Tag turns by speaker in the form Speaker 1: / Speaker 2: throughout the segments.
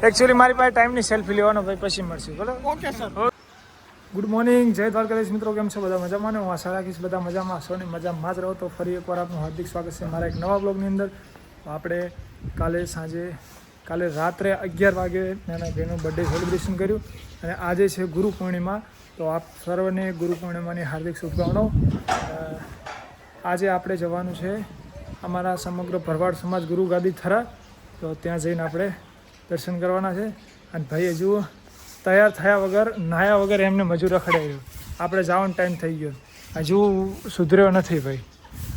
Speaker 1: Actually મારી પાસે ટાઈમની સેલ્ફી લેવાનો ભાઈ પછી મળશે બોલો.
Speaker 2: Okay sir.
Speaker 1: ગુડ મોર્નિંગ, જય દ્વારકાધીશ મિત્રો, કેમ છો બધા મજામાં ને? હું આશા રાખીશ બધા મજામાં હશો ને મજામાં જ રહો. તો ફરી એકવાર આપનું હાર્દિક સ્વાગત છે મારા એક નવા બ્લોગની અંદર. આપણે કાલે રાત્રે 11 વાગે નાના ભાઈનું બર્થડે સેલિબ્રેશન કર્યું અને આજે છે ગુરુ પૂર્ણિમા. તો આપ સર્વને ગુરુ પૂર્ણિમાની હાર્દિક શુભકામનાઓ. આજે આપણે જવાનું છે અમારા સમગ્ર ભરવાડ સમાજ ગુરુ ગાદી થરા. તો ત્યાં જઈને આપણે દર્શન કરવાના છે. અને ભાઈ હજુ તૈયાર થયા વગર નાહ્યા વગર એમને મજૂર રખડાઈ રહ્યો. આપણે જવાનો ટાઈમ થઈ ગયો, હજુ સુધર્યો નથી ભાઈ.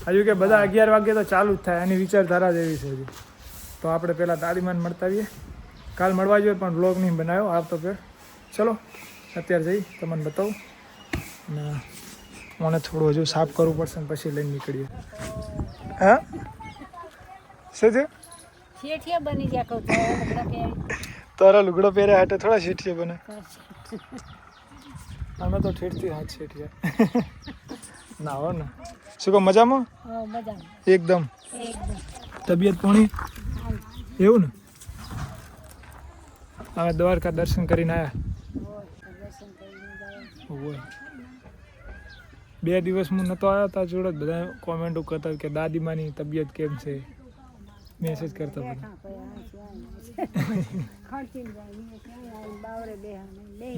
Speaker 1: હજુ કે બધા 11 વાગે તો ચાલુ જ થાય, એની વિચારધારા જ એવી છે હજુ. તો આપણે પહેલાં દાદીમાને મળતા આવીએ. કાલ મળવા જોઈએ પણ બ્લોગ નહીં બનાવ્યો આવતો ફેર. ચલો અત્યારે જઈ તમને બતાવું. અને મને થોડું હજુ સાફ કરવું પડશે ને પછી લઈને નીકળીએ. હા શું છે?
Speaker 3: શેઠિયા બની ગયા કહું
Speaker 1: તારા લુગડો પહેર્યા હાટે થોડા શેઠિયા બને. અમે તો ઠેઠથી હાથ શેઠિયા ના હો ને. શું કહો મજામાં? એકદમ તબિયત પાણી એવું ને? હવે દ્વારકા દર્શન કરીને આવ્યા. 2 દિવસ હું નહોતો આવ્યો ત્યાં જોડે બધા કોમેન્ટો કરતા કે દાદીમાની તબિયત કેમ છે, મેસેજ કરતા બધા.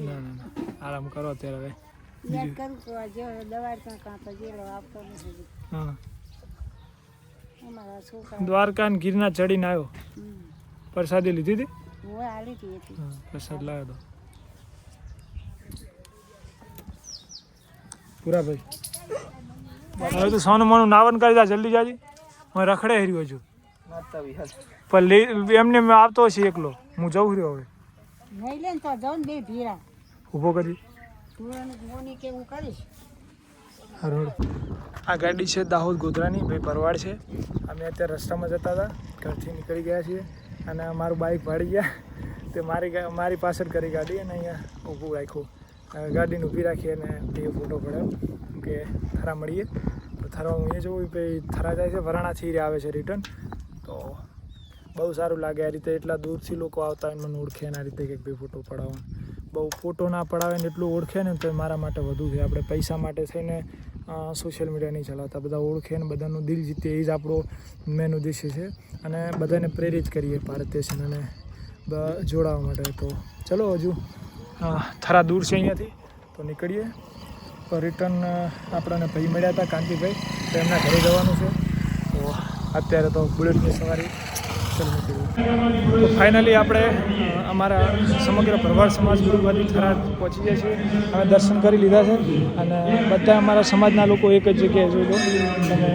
Speaker 1: ના આરામ કરો અત્યારે હવે. હા દ્વારકા ને ગિરનાર ચડીને આવ્યો. પ્રસાદી લીધી હતી? પ્રસાદ લાવ્યો હતો પૂરા ભાઈ. હવે તો સોનું મોનું નાવન કરી જા, જલ્દી જાજી. હું રખડે હર્યો છું પણ એમને મેં આવતો હશે એકલો. હું જઉં રહ્યો હવે. ઊભો કરી આ ગાડી છે દાહોદ ગોધરાની ભાઈ ભરવાડ છે. અમે અત્યારે રસ્તામાં જતા હતા, ઘરથી નીકળી ગયા છીએ અને મારું બાઇક ભાડી ગયા. તે મારી પાછળ કરી ગાડી અને અહીંયા ઊભું રાખ્યું. ગાડીને ઊભી રાખી અને બે ફોટો પડાવ્યો કે થરા મળીએ. તો થરા હું એ જોઉં ભાઈ થરા જાય છે, વરાણાથી આવે છે રિટર્ન. તો બહુ સારું લાગે આ રીતે. એટલા દૂરથી લોકો આવતા હોય મને ઓળખે ને આ રીતે કંઈક ભાઈ ફોટો પડાવવાનો. બહુ ફોટો ના પડાવે ને એટલું ઓળખે ને તો મારા માટે વધુ છે. આપણે પૈસા માટે થઈને સોશિયલ મીડિયા નહીં ચલાવતા, બધા ઓળખે ને બધાનું દિલ જીતે એ જ આપણો મેન ઉદ્દેશ્ય છે. અને બધાને પ્રેરિત કરીએ ભારત દેશને અને જોડાવા માટે. તો ચલો હજુ થરા દૂર છે અહીંયાથી તો નીકળીએ. તો રિટર્ન આપણને ભાઈ મળ્યા હતા કાંતિભાઈ, તો એમના ઘરે જવાનું છે. તો અત્યારે તો બુલેટની સવારી ચાલુ નીકળ્યું. તો ફાઇનલી આપણે અમારા સમગ્ર ભરવાડ સમાજ ગુરુગાદી થરા પહોંચી ગયા છીએ. અમે દર્શન કરી લીધા છે અને બધા અમારા સમાજના લોકો એક જ જગ્યાએ જોઈ લો. અને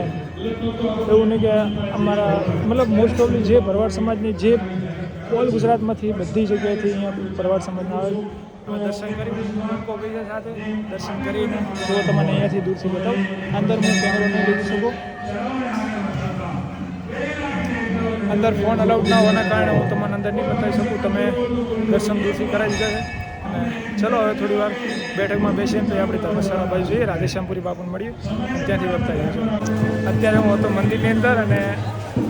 Speaker 1: એવું નહીં કે અમારા મતલબ મોસ્ટ ઓફલી જે ભરવાડ સમાજની જે ઓલ ગુજરાતમાંથી બધી જગ્યાએથી અહીંયા ભરવાડ સમાજના આવે છે. દર્શન કરી લોકો પૈસા સાથે દર્શન કરીને જો તમને અહીંયાથી દૂરથી બતાવું. અંદર હું કેમેરો નહીં લઈ શકું, અંદર ફોન અલાઉડ ના હોવાના કારણે હું તમને અંદર નહીં બતાવી શકું. તમે દર્શન દૂરથી કરાવી દીધા છે. અને ચલો હવે થોડી વાર બેઠકમાં બેસીને પછી આપણે ધર્મશાળા બાજુ જોઈએ, રાધેશ્યામપુરી બાપુને મળીએ, ત્યાંથી વધતા જઈશું. અત્યારે હું હતો મંદિરની અંદર અને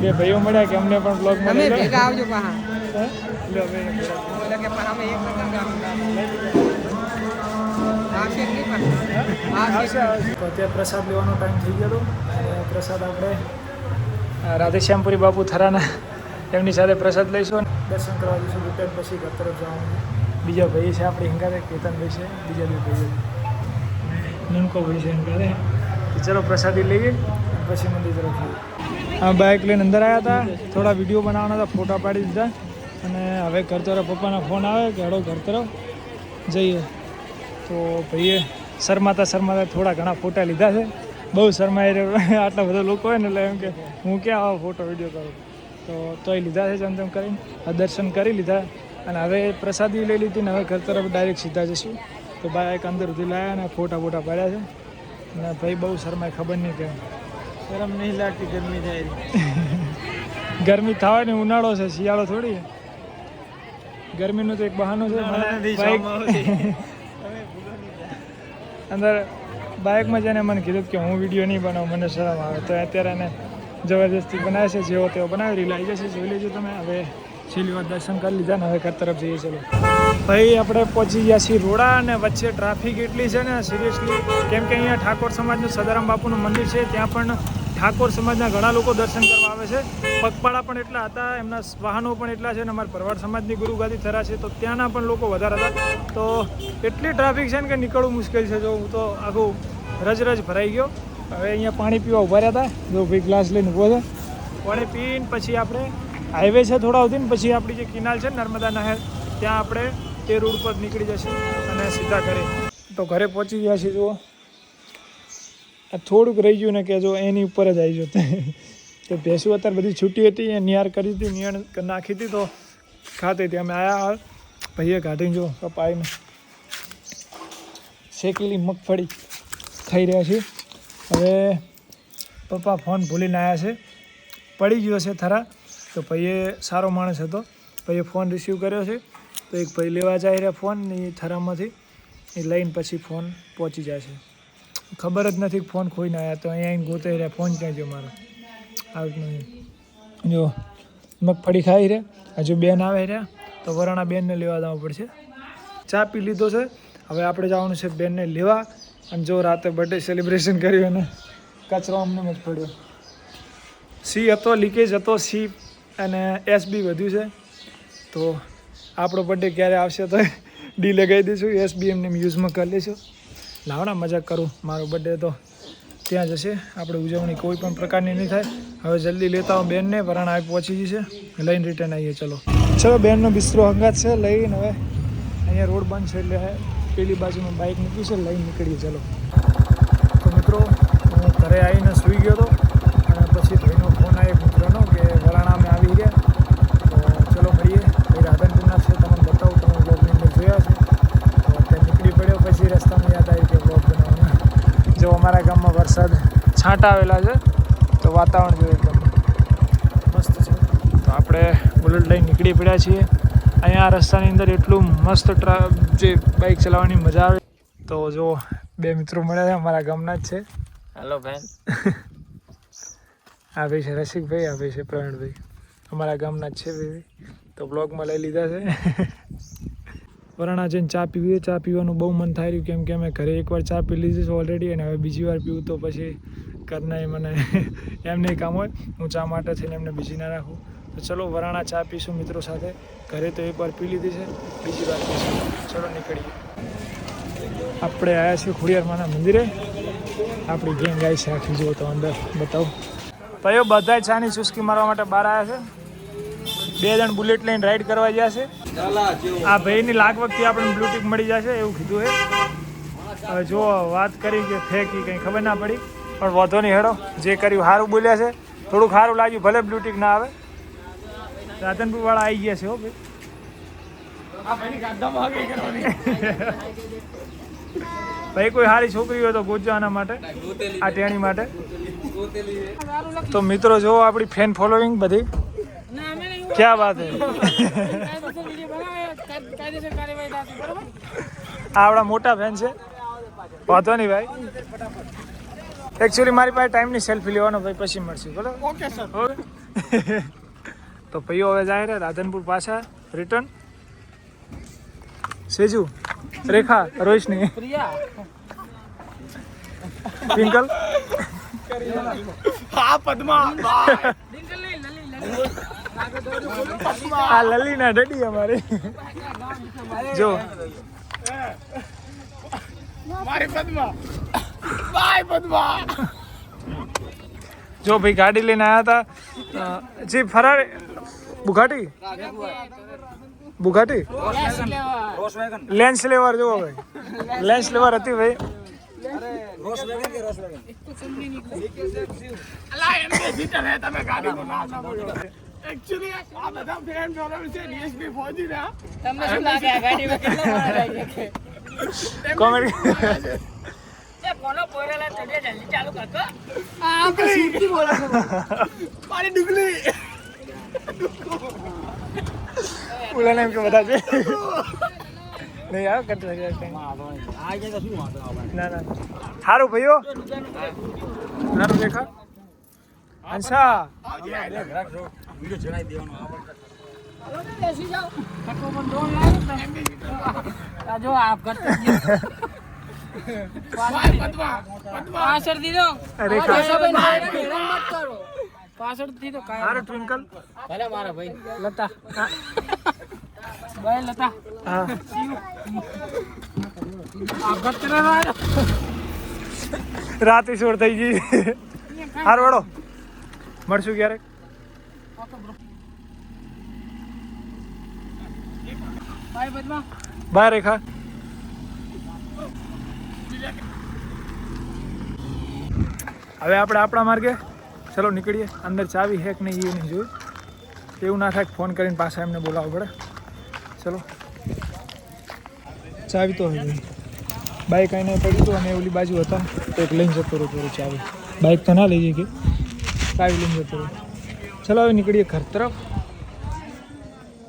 Speaker 1: બે ભાઈઓ મળ્યા કે અમને પણ બ્લોગ અત્યારે પ્રસાદ લેવાનો ટાઈમ થઈ ગયો હતો. અને પ્રસાદ આપણે રાધેશ્યામપુરી બાપુ થરાના એમની સાથે પ્રસાદ લઈશું, દર્શન કરવા જઈશું. રિટર્ન પછી ઘર તરફ જવાનું. બીજા ભાઈ છે આપણી હિંગારે, કેતનભાઈ છે, બીજા બે ભાઈઓ નિમકો ભાઈ છે હિંગારે. ચલો પ્રસાદી લઈએ પછી મંદિર તરફ જઈએ. આ બાઇક લઈને અંદર આવ્યા હતા, થોડા વિડીયો બનાવવાના હતા, ફોટા પાડી દીધા. અને હવે ઘર તરફ પપ્પાના ફોન આવે કે હળો ઘર તરફ જઈએ. તો ભાઈએ શરમાતા થોડા ઘણા ફોટા લીધા છે. બહુ શરમાઈ રહ્યો, આટલા બધા લોકો હોય ને એટલે એમ કે હું ક્યાં આવો ફોટો વિડીયો કરું. તોય લીધા છે જેમ તેમ કરીને દર્શન કરી લીધા. અને હવે પ્રસાદી લઈ લીધી ને હવે ઘર તરફ ડાયરેક્ટ સીધા જઈશું. તો બાઇક અંદર સુધી લાવ્યા ને ફોટા પાડ્યા છે. અને ભાઈ બહુ શરમાય, ખબર નહીં કેમ. શરમ નહીં લાગતી, ગરમી થાય. ગરમી થવા ને ઉનાળો છે, શિયાળો થોડી. ગરમીનું તો એક બહાનું છે. અંદર બાઇકમાં જઈને મને કીધું કે હું વિડીયો નહીં બનાવું, મને શરમ આવે. તો અત્યારે એને જબરદસ્તી બનાવે છે, જેવો તેવો બનાવે. રીલ આવી જશે, જોઈ લેજો તમે. હવે છેલ્લી વાર દર્શન કરી લીધા ને હવે ઘર તરફ જઈએ ચલો ભાઈ આપણે પહોંચી ગયા છીએ રોડા અને વચ્ચે ટ્રાફિક એટલી છે ને સિરિયસલી કેમ કે અહીંયા ઠાકોર સમાજનું સદારામ બાપુનું મંદિર છે ત્યાં પણ ઠાકોર સમાજના ઘણા લોકો દર્શન કરવા આવે છે પગપાળા પણ એટલા હતા એમના વાહનો પણ એટલા છે અને અમારા ભરવાડ સમાજની ગુરુગાદી થરા છે તો ત્યાંના પણ લોકો વધારે હતા તો એટલી ટ્રાફિક છે ને કે નીકળવું મુશ્કેલ છે જો હું તો આખું રજ ભરાઈ ગયો હવે અહીંયા પાણી પીવા ઉભા રહ્યા હતા જો ભાઈ ગ્લાસ લઈને ઊભો છે પાણી પીને પછી આપણે હાઈવે છે થોડા સુધી ને પછી આપણી જે કિનાલ છે નર્મદા નહેર ત્યાં આપણે તે રોડ પર નીકળી જશું અને સીધા ઘરે તો ઘરે પહોંચી ગયા છીએ જુઓ આ થોડુંક રહી ગયું ને કે જો એની ઉપર જ આવી જતું તો ભેંસું અત્યારે બધી છૂટી હતી એ નિયાર કરી હતી નિયાર નાખી હતી તો ખાતી હતી અમે આવ્યા ભાઈએ કાઢીને જો કપાઈને શેકેલી મગફળી ખાઈ રહ્યા છીએ હવે પપ્પા ફોન ભૂલીને આવ્યા છે પડી ગયો છે થરા તો ભાઈએ સારો માણસ હતો ભાઈએ ફોન રિસીવ કર્યો છે તો એક ભાઈ લેવા જાય રહ્યા ફોન એ થરામાંથી એ લઈને પછી ફોન પહોંચી જાય છે ખબર જ નથી ફોન ખોઈને આવ્યા તો અહીંયા આવીને ગોતે રહ્યા ફોન ક્યાં ગયો મારો આવતું જો મગફળી ખાઈ રહ્યા હજુ બેન આવે રહ્યા તો વરાણા બેનને લેવા જવું પડશે ચા પી લીધો છે હવે આપણે જવાનું છે બેનને લેવા અને જો રાતે બર્થડે સેલિબ્રેશન કર્યું અને કચરો અમને જ પડ્યો સી હતો લીકેજ હતો સી અને એસબી વધ્યું છે તો આપણો બર્થડે ક્યારે આવશે તો ડી લગાવી દઈશું એસબી એમને યુઝમાં કરી લઈશું લાવણા મજાક કરું મારો બર્થડે તો ત્યાં જશે આપણે ઉજવણી કોઈ પણ પ્રકારની નહીં થાય હવે જલ્દી લેતા હું બેનને વરાણા આવી પહોંચી જશે લઈને રિટર્ન આવીએ ચલો બેનનો બિસ્તરો હંગાત છે લઈને હવે અહીંયા રોડ બંધ છે એટલે પેલી બાજુમાં બાઇક મૂકી છે લઈને નીકળીએ ચલો તો મિત્રો હું ઘરે આવીને સૂઈ ગયો હતો અને પછી ભાઈનો ફોન આવ્યો મિત્રનો કે વરાણા અમે આવી ગયા તો ચલો મળીએ ભાઈ રાધનપુરના છે તમને બતાવું તમે બ્લોગની અંદર જોયા છે તો અત્યારે નીકળી પડ્યો પછી રસ્તામાં યાદ આવી કે બ્લોગ બનાવવાનું જો અમારા ગામમાં વરસાદ છાંટા આવેલા છે તો વાતાવરણ જો એકદમ મસ્ત છે તો આપણે બુલેટ લઈને નીકળી પડ્યા છીએ અહીંયા રસ્તાની અંદર એટલું મસ્ત જે બાઇક ચલાવવાની મજા આવે તો જો બે મિત્રો મળ્યા છે અમારા ગામના જ છે
Speaker 2: હેલો બેન
Speaker 1: આ ભાઈ છે રસિકભાઈ આ ભાઈ છે પ્રવીણભાઈ અમારા ગામના જ છે ભાઈ તો બ્લોગમાં લઈ લીધા છે વરાણા જઈને ચા પીવીએ ચા પીવાનું બહુ મન થાય રહ્યું કેમ કે અમે ઘરે એકવાર ચા પી લીધી છે ઓલરેડી અને હવે બીજી વાર પીવું તો પછી ઘરના મને એમ નહીં કામ હોય હું ચા માટે થઈને એમને બીજી ના રાખું તો ચલો વરાણા ચા પીશું મિત્રો સાથે ઘરે તો એકવાર પી લીધી છે બીજી વાર પીશું ચલો નીકળીએ આપણે આવ્યા છીએ ખોડિયારમાંના મંદિરે આપણી ગેંગ આવી છે આખી જુઓ તો અંદર બતાવું ભાઈઓ બધા ચાની ચુસ્કી મારવા માટે બહાર આવ્યા છે 2 જણ બુલેટ લઈને રાઈડ કરવા ગયા છે આ ભાઈની લાગવગથી આપણને બ્લૂટિક મળી જશે એવું કીધું છે હવે જો વાત કરી કે ફેંકી કંઈ ખબર ના પડી પણ વાંધો નહીં હેડો જે કર્યું સારું બોલ્યા છે થોડુંક સારું લાગ્યું ભલે બ્લૂટિક ના આવે રાધનપુર વાળા આવી ગયા છે હો ભાઈ કોઈ સારી છોકરી હોય તો ગોતજો આના માટે આ ટેણી માટે તો મિત્રો જો આપણી ફેન ફોલોઈંગ બધી ક્યાં વાત હે આપણા મોટા ફેન છે વાંધો નહીં ભાઈ એકચ્યુઅલી મારી પાસે ટાઈમની સેલ્ફી લેવાનો ભાઈ પછી મળશે બરાબર ઓકે સર ઓકે તો ભાઈઓ હવે જાય રે રાધનપુર પાછા રિટર્ન સેજુ રેખા રોશની ટ્વિંકલ હા પદ્મા આ લલી ના ડડી અમારી જો મારી પદ્મા બાય પદ્મા જો ભાઈ ગાડી લઈને આવ્યા હતા જી ફરારી બુગાટી લેન્સ લેવર જો ભાઈ લેન્સ લેવર હતી ભાઈ બોલા એમ કે બધા છે નહીં આવે કરતા ના ના સારું ભાઈઓ સારું દેખા અંશા
Speaker 3: બેસી જાઓ ટકો પણ દોડ લાવ્યો આ જો આપ કરતો પાછળ દીધો
Speaker 1: અરે
Speaker 3: મત કરો પાછળ દીધો
Speaker 1: હારે ટ્વિંકલ
Speaker 3: ભલે મારા ભાઈ લતા ભાઈ લતા
Speaker 1: હા
Speaker 3: આ ગતરા
Speaker 1: રાતે સોડ થઈ ગઈ હાર વડો મળશું ક્યારેક
Speaker 3: ભાઈ બદમાં
Speaker 1: બાય રેખા હવે આપણે આપણા માર્ગે ચલો નીકળીએ અંદર ચાવી હેક નહીં એ નહીં જોયું એવું ના થાય ફોન કરીને પાછા એમને બોલાવવું પડે ચલો ચાવી તો હવે બાઇક આઈને પડ્યું હતું અને ઓલી બાજુ હતા તો એક લઈને જતો રહ્યો પૂરું ચાવી બાઇક તો ના લઈ જઈએ કે ચાવી લઈને જતો રહ્યો ચલો હવે નીકળીએ ઘર તરફ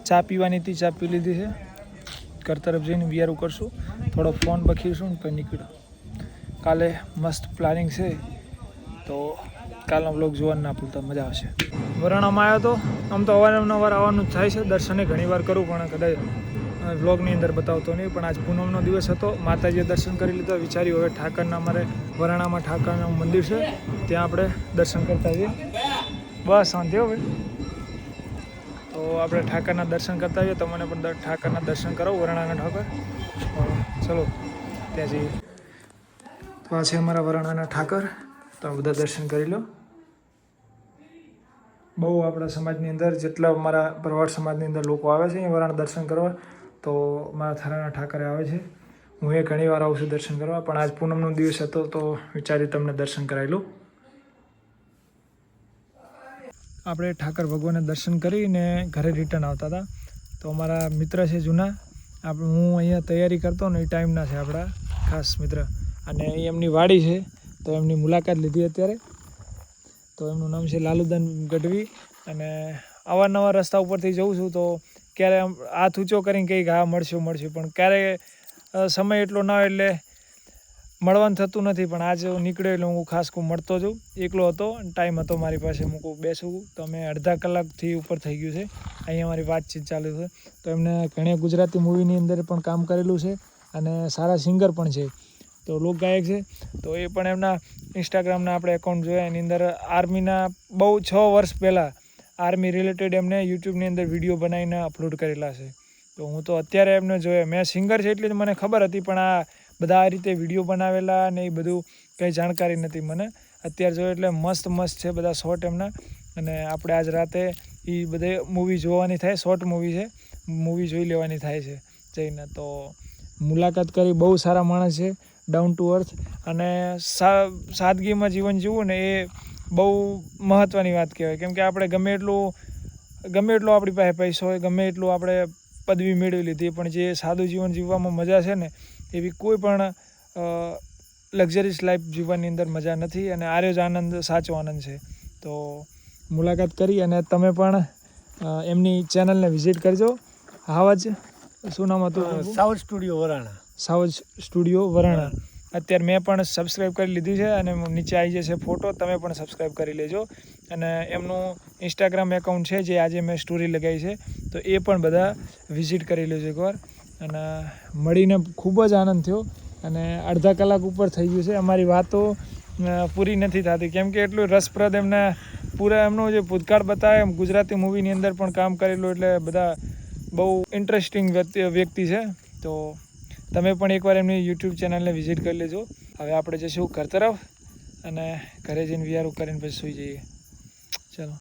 Speaker 1: ચા પીવાની હતી ચા પી લીધી છે ઘર તરફ જઈને વિયારું કરશું થોડો ફોન બખીરશું ને પછી નીકળ્યો કાલે મસ્ત પ્લાનિંગ છે તો કાલનો બ્લોગ જોવાનું ના ભૂલતા મજા આવશે વરાણામાં આવ્યો તો આમ તો અવારનવાર આવવાનું જ થાય છે દર્શને ઘણીવાર કરું પણ કદાચ વ્લોગની અંદર બતાવતો નહીં પણ આજ પૂનમનો દિવસ હતો માતાજીએ દર્શન કરી લીધા વિચાર્યું હવે ઠાકરના અમારે વરાણામાં ઠાકરનું મંદિર છે ત્યાં આપણે દર્શન કરતા આવીએ બસ શાંતિ હો ભાઈ તો આપણે ઠાકરના દર્શન કરતા આવીએ તમને પણ ઠાકરના દર્શન કરાવું વરાણાના ઠાકર ચલો ત્યાં જઈએ તો આ છે અમારા વરાણાના ઠાકર તો બધા દર્શન કરી લો બહુ આપણા સમાજની અંદર જેટલા અમારા ભરવાડ સમાજની અંદર લોકો આવે છે અહીંયા વરાણા દર્શન કરવા તો મારા થરાના ઠાકરે આવે છે હું એ ઘણી વાર આવું છું દર્શન કરવા પણ આજ પૂનમનો દિવસ હતો તો વિચારી તમને દર્શન કરાવી લઉં આપણે ઠાકર ભગવાનને દર્શન કરીને ઘરે રિટર્ન આવતા હતા તો અમારા મિત્ર છે જૂના હું અહીંયા તૈયારી કરતો ને એ ટાઈમના છે આપણા ખાસ મિત્ર અને એમની વાડી છે તો એમની મુલાકાત લીધી અત્યારે તો એમનું નામ છે લાલુદાન ગઢવી અને અવારનવાર રસ્તા ઉપરથી જઉં છું તો ક્યારે હાથ ઊંચો કરીને કંઈક હા મળશું પણ ક્યારે સમય એટલો ના હોય એટલે મળવાનું થતું નથી પણ આજે હું નીકળ્યો એટલે હું ખાસ મળતો છું એકલો હતો ટાઈમ હતો મારી પાસે હું બેસું તો અમે અડધા કલાકથી ઉપર થઈ ગયું છે અહીંયા મારી વાતચીત ચાલુ છે તો એમને ઘણી ગુજરાતી મૂવીની અંદર પણ કામ કરેલું છે અને સારા સિંગર પણ છે તો લોકગાયક છે તો એ પણ એમના ઇન્સ્ટાગ્રામના આપણે એકાઉન્ટ જોયા એની અંદર આર્મીના બહુ 6 વર્ષ પહેલાં આર્મી રિલેટેડ એમને યુટ્યુબની અંદર વિડીયો બનાવીને અપલોડ કરેલા છે તો હું તો અત્યારે એમને જોયા મેં સિંગર છે એટલી જ મને ખબર હતી પણ આ બધા આ રીતે વિડીયો બનાવેલા ને એ બધું કંઈ જાણકારી નથી મને અત્યારે જોયું એટલે મસ્ત છે બધા શોર્ટ એમના અને આપણે આજ રાતે એ બધે મૂવી જોવાની થાય શોર્ટ મૂવી છે મૂવી જોઈ લેવાની થાય છે જઈને તો મુલાકાત કરી બહુ સારા માણસ છે ડાઉન ટુ અર્થ અને સાદગીમાં જીવન જીવવું ને એ બહુ મહત્ત્વની વાત કહેવાય કેમ કે આપણે ગમે એટલું આપણી પાસે પૈસો હોય ગમે એટલું આપણે પદવી મેળવી લીધી પણ જે સાદું જીવન જીવવામાં મજા છે ને એવી કોઈ પણ લક્ઝરીસ લાઈફ જીવવાની અંદર મજા નથી અને આર્યો જ આનંદ સાચો આનંદ છે તો મુલાકાત કરી અને તમે પણ એમની ચેનલને વિઝિટ કરજો હાવજ શું નામ હતું
Speaker 2: સાઉથ સ્ટુડિયો વરાણા
Speaker 1: અત્યારે મેં પણ સબસ્ક્રાઈબ કરી લીધી છે અને નીચે આવી જશે ફોટો તમે પણ સબસ્ક્રાઈબ કરી લેજો અને એમનું ઇન્સ્ટાગ્રામ એકાઉન્ટ છે જે આજે મેં સ્ટોરી લગાવી છે તો એ પણ બધા વિઝિટ કરી લેજો એકવાર અને મળીને ખૂબ જ આનંદ થયો અને અડધા કલાક ઉપર થઈ ગયું છે અમારી વાતો પૂરી નથી થતી કેમ કે એટલું રસપ્રદ એમના પૂરા એમનો જે ભૂતકાળ બતાવે એમ ગુજરાતી મૂવીની અંદર પણ કામ કરેલું એટલે બધા બહુ ઇન્ટરેસ્ટિંગ વ્યક્તિ છે તો તમે પણ એકવાર એમની યુટ્યુબ ચેનલને વિઝિટ કરી લેજો હવે આપણે જઈશું ઘર તરફ અને ઘરે જઈને વિયારું કરીને પછી સૂઈ જઈએ